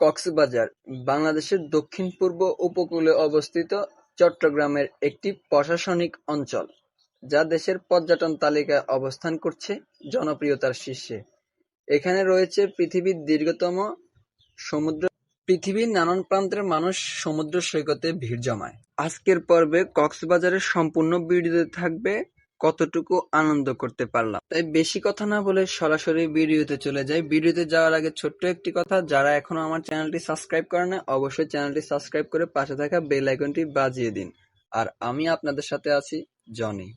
কক্সবাজার বাংলাদেশের দক্ষিণ-পূর্ব উপকূলে অবস্থিত চট্টগ্রামের একটি প্রশাসনিক অঞ্চল, যা দেশের পর্যটন তালিকায় অবস্থান করছে জনপ্রিয়তার শীর্ষে। এখানে রয়েছে পৃথিবীর দীর্ঘতম সমুদ্র। পৃথিবীর নানান প্রান্তের মানুষ সমুদ্র সৈকতে ভিড় জমায়। আজকের পর্বে কক্সবাজারের সম্পূর্ণ ভিডিওতে থাকবে কতটুকু আনন্দ করতে পারলাম। তাই বেশি কথা না বলে সরাসরি ভিডিওতে চলে যাই। ভিডিওতে যাওয়ার আগে ছোট্ট একটি কথা, যারা এখনো আমার চ্যানেলটি সাবস্ক্রাইব করে না, অবশ্যই চ্যানেলটি সাবস্ক্রাইব করে পাশে থাকা বেল আইকনটি বাজিয়ে দিন। আর আমি আপনাদের সাথে আছি জনি।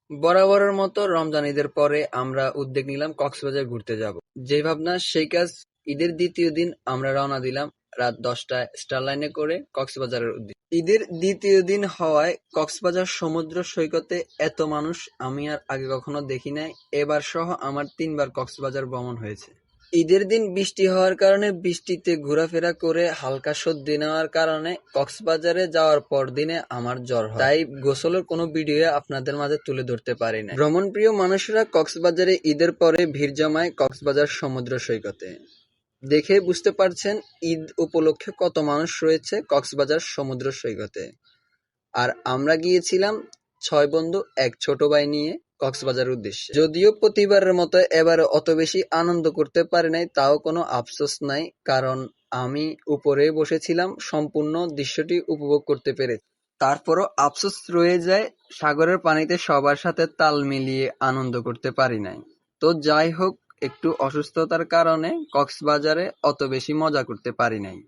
বরাবরের মতো রমজান ঈদের পরে আমরা উদ্যোগ নিলাম কক্সবাজার ঘুরতে যাব। যে ভাবনা সেই কাজ। ঈদের দ্বিতীয় দিন আমরা রওনা দিলাম রাত 10টায় স্টারলাইনে করে কক্সবাজারের উদ্দেশ্যে। ঈদের দ্বিতীয় দিন হওয়ায় কক্সবাজার সমুদ্র সৈকতে এত মানুষ আমি আর আগে কখনো দেখি নাই। এবার সহ আমার 3বার কক্সবাজার ভ্রমণ হয়েছে। ঈদের দিন বৃষ্টি হওয়ার কারণে বৃষ্টিতে ঘোরাফেরা করে হালকা সর্দি নেওয়ার কারণে কক্সবাজারে যাওয়ার পর দিনে আমার জ্বর হয়, তাই গোসলের কোনো ভিডিও আপনাদের মাঝে তুলে ধরতে পারি না। ভ্রমণ প্রিয় মানুষরা কক্সবাজারে ঈদের পরে ভিড় জমায় কক্সবাজার সমুদ্র সৈকতে। দেখে বুঝতে পারছেন ঈদ উপলক্ষে কত মানুষ রয়েছে কক্সবাজার সমুদ্র সৈকতে। আর আমরা গিয়েছিলাম 6 বন্ধু এক ছোট ভাই নিয়ে কক্সবাজার উদ্দেশ্যে। যদিও প্রতিবারের মতো এবারে অত বেশি আনন্দ করতে পারি নাই, তাও কোনো আফসোস নাই, কারণ আমি উপরে বসেছিলাম, সম্পূর্ণ দৃশ্যটি উপভোগ করতে পেরেছি। তারপরও আফসোস রয়ে যায় সাগরের পানিতে সবার সাথে তাল মিলিয়ে আনন্দ করতে পারি নাই। তো যাই হোক, একটু অসুস্থতার কারণে কক্সবাজারে অত বেশি মজা করতে পারি নাই।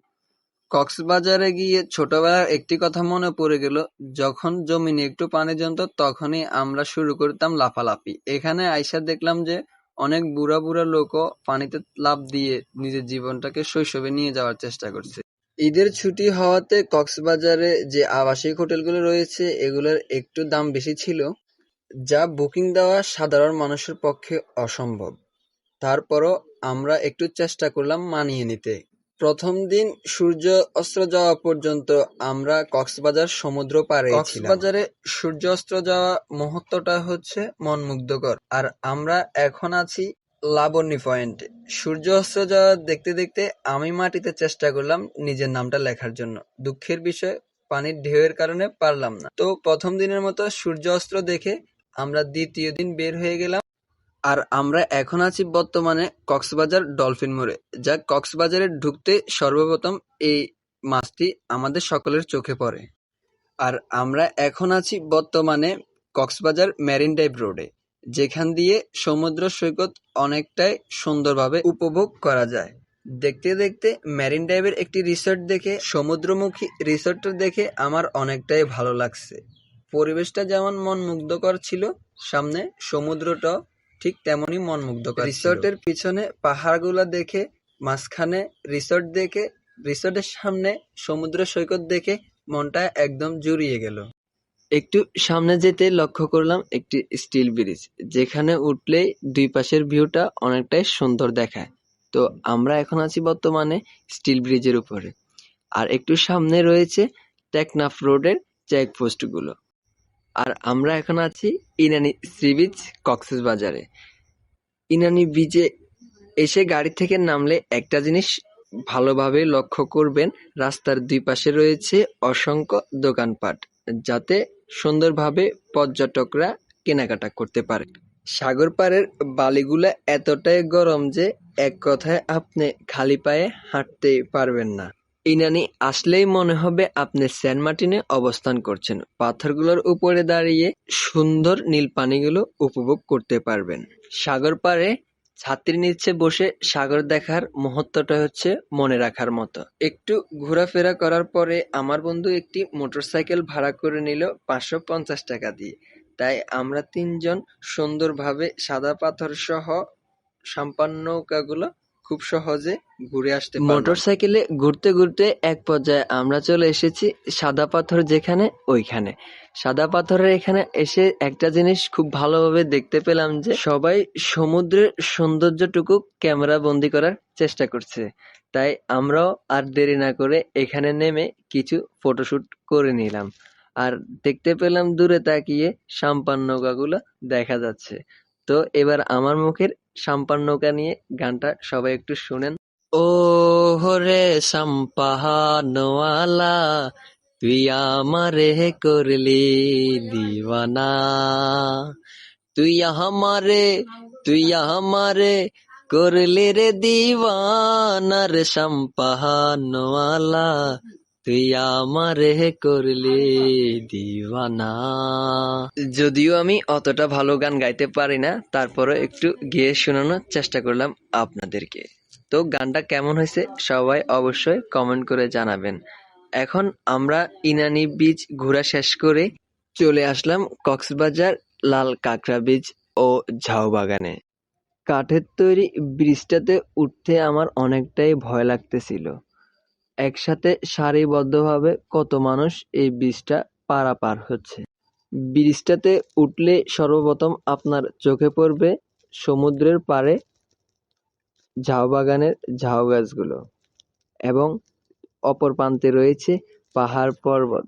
কক্সবাজারে গিয়ে ছোটবেলার একটি কথা মনে পড়ে গেল। যখন জমিনে একটু পানি জমতো তখনই আমরা শুরু করতাম লাফালাফি। এখানে আইসা দেখলাম যে অনেক বুড়া বুড়া লোকও পানিতে লাফ দিয়ে নিজের জীবনটাকে শৈশবে নিয়ে যাওয়ার চেষ্টা করছে। ঈদের ছুটি হওয়াতে কক্সবাজারে যে আবাসিক হোটেলগুলো রয়েছে এগুলোর একটু দাম বেশি ছিল, যা বুকিং দেওয়া সাধারণ মানুষের পক্ষে অসম্ভব। তারপরও আমরা একটু চেষ্টা করলাম মানিয়ে নিতে। প্রথম দিন সূর্য অস্ত যাওয়া পর্যন্ত আমরা কক্সবাজার সমুদ্র পাড়ে ছিলাম। কক্সবাজারে সূর্য অস্ত যাওয়া মুহূর্তটা হচ্ছে মনমুগ্ধকর। আর আমরা এখন আছি লাবণী পয়েন্টে। সূর্য অস্ত যাওয়া দেখতে দেখতে আমি মাটিতে চেষ্টা করলাম নিজের নামটা লেখার জন্য। দুঃখের বিষয়, পানির ঢেউয়ের কারণে পারলাম না। তো প্রথম দিনের মতো সূর্য অস্ত দেখে আমরা দ্বিতীয় দিন বের হয়ে গেলাম। আর আমরা এখন আছি বর্তমানে কক্সবাজার ডলফিন মোড়ে, যা কক্সবাজারে ঢুকতে সর্বপ্রথম এই মাছটি আমাদের সকলের চোখে পড়ে। আর আমরা এখন আছি বর্তমানে কক্সবাজার মেরিন ড্রাইভ রোডে, যেখান দিয়ে সমুদ্র সৈকত অনেকটাই সুন্দরভাবে উপভোগ করা যায়। দেখতে দেখতে মেরিন ড্রাইভের একটি রিসোর্ট দেখে, সমুদ্রমুখী রিসোর্টটা দেখে আমার অনেকটাই ভালো লাগছে। পরিবেশটা যেমন মনমুগ্ধকর ছিল, সামনে সমুদ্রটা ঠিক তেমনই মনমুগ্ধকর। রিসোর্টের পিছনে পাহাড়গুলো দেখে, মাঝখানে রিসোর্ট দেখে, রিসোর্টের সামনে সমুদ্র সৈকত দেখে মনটা একদম জুড়িয়ে গেল। একটু সামনে যেতে লক্ষ্য করলাম একটি স্টিল ব্রিজ, যেখানে উঠলেই দুই পাশের ভিউটা অনেকটাই সুন্দর দেখায়। তো আমরা এখন আছি বর্তমানে স্টিল ব্রিজের উপরে। আর একটু সামনে রয়েছে টেকনাফ রোডের চেকপোস্টগুলো। আর আমরা এখন আছি ইনানি সি বিচ কক্সবাজারে। ইনানি বিচে এসে গাড়ি থেকে নামলে একটা জিনিস ভালোভাবে লক্ষ্য করবেন, রাস্তার দুই পাশে রয়েছে অসংখ্য দোকানপাট, যাতে সুন্দরভাবে পর্যটকরা কেনাকাটা করতে পারে। সাগর পাড়ের বালিগুলা এতটাই গরম যে এক কথায় আপনি খালি পায়ে হাঁটতে পারবেন না। ইনানি আসলেই মনে হবে আপনি সেন্ট মার্টিনে অবস্থান করছেন। পাথরগুলোর উপরে দাঁড়িয়ে সুন্দর নীল পানিগুলো উপভোগ করতে পারবেন। সাগর পাড়ে ছাতির নিচে বসে সাগর দেখার মুহূর্তটা হচ্ছে মনে রাখার মতো। একটু ঘোরাফেরা করার পরে আমার বন্ধু একটি মোটরসাইকেল ভাড়া করে নিল 550 টাকা দিয়ে। তাই আমরা 3জন সুন্দরভাবে সাদা পাথর সহ সাম্পান নৌকাগুলো খুব সহজে ঘুরে আসতে পারলাম। মোটরসাইকেলে ঘুরতে ঘুরতে এক পর্যায়ে আমরা চলে এসেছি সাদা পাথর যেখানে ওইখানে। সাদা পাথরের এখানে এসে একটা জিনিস খুব ভালোভাবে দেখতে পেলাম যে সবাই সমুদ্রের সৌন্দর্যটুকু ক্যামেরা বন্দি করার চেষ্টা করছে। তাই আমরাও আর দেরি না করে এখানে নেমে কিছু ফটোশুট করে নিলাম। আর দেখতে পেলাম দূরে তাকিয়ে সাম্পান নৌকাগুলো দেখা যাচ্ছে। তো এবার আমার মুখের সাম্পান নৌকা নিয়ে গানটা সবাই একটু শুনেন। ও ওহরে সাম্পাহানওয়ালা, তুই আমারে করলি দিওয়ানা। তুই আমারে তুই আমারে করলি রে দিওয়ানা রে সাম্পাহানওয়ালা, তুই আমারে করলি দিওয়ানা। যদিও আমি অতটা ভালো গান গাইতে পারি না, তারপরে একটু গেয়ে শোনানোর চেষ্টা করলাম আপনাদেরকে। তো গানটা কেমন হয়েছে সবাই অবশ্যই কমেন্ট করে জানাবেন। এখন আমরা ইনানি বিচ ঘোরা শেষ করে চলে আসলাম কক্সবাজার লাল কাঁকড়া বিচ ও ঝাউবাগানে। কাঠের তৈরি ব্রিজটাতে উঠতে আমার অনেকটাই ভয় লাগতেছিল। একসাথে সারিবদ্ধভাবে কত মানুষ এই ব্রিজটা পারাপার হচ্ছে। ব্রিজটাতে উঠলে সর্বপ্রথম আপনার চোখে পড়বে সমুদ্রের পাড়ে ঝাউবাগানের ঝাউ গাছগুলো এবং অপর প্রান্তে রয়েছে পাহাড় পর্বত।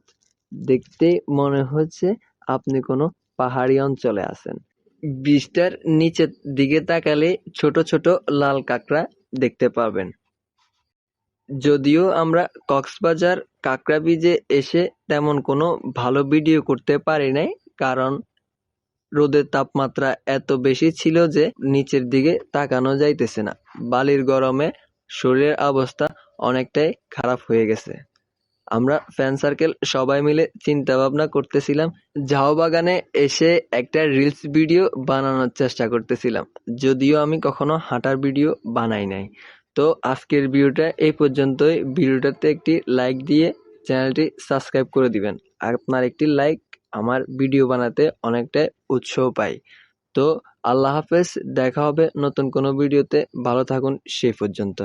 দেখতে মনে হচ্ছে আপনি কোনো পাহাড়ি অঞ্চলে আছেন। ব্রিজটার নিচের দিকে তাকালে ছোট ছোট লাল কাঁকড়া দেখতে পাবেন। যদিও আমরা কক্সবাজার কাঁকড়া বিচে এসে তেমন কোনো ভালো ভিডিও করতে পারি নাই, কারণ রোদের তাপমাত্রা এত বেশি ছিল যে নিচের দিকে তাকানো যাইতেছে না। বালির গরমে শরীরের অবস্থা অনেকটাই খারাপ হয়ে গেছে। আমরা ফ্রেন্ড সার্কেল সবাই মিলে চিন্তা ভাবনা করতেছিলাম ঝাউবাগানে এসে একটা রিলস ভিডিও বানানোর চেষ্টা করতেছিলাম, যদিও আমি কখনো হাঁটার ভিডিও বানাই নাই। তো আজকের ভিডিওটা এই পর্যন্তই। ভিডিওটাতে একটি লাইক দিয়ে চ্যানেলটি সাবস্ক্রাইব করে দিবেন। আপনার একটি লাইক আমার ভিডিও বানাতে অনেকটা উৎসাহ পাই। তো আল্লাহ হাফেজ, দেখা হবে নতুন কোনো ভিডিওতে। ভালো থাকুন সেই পর্যন্ত।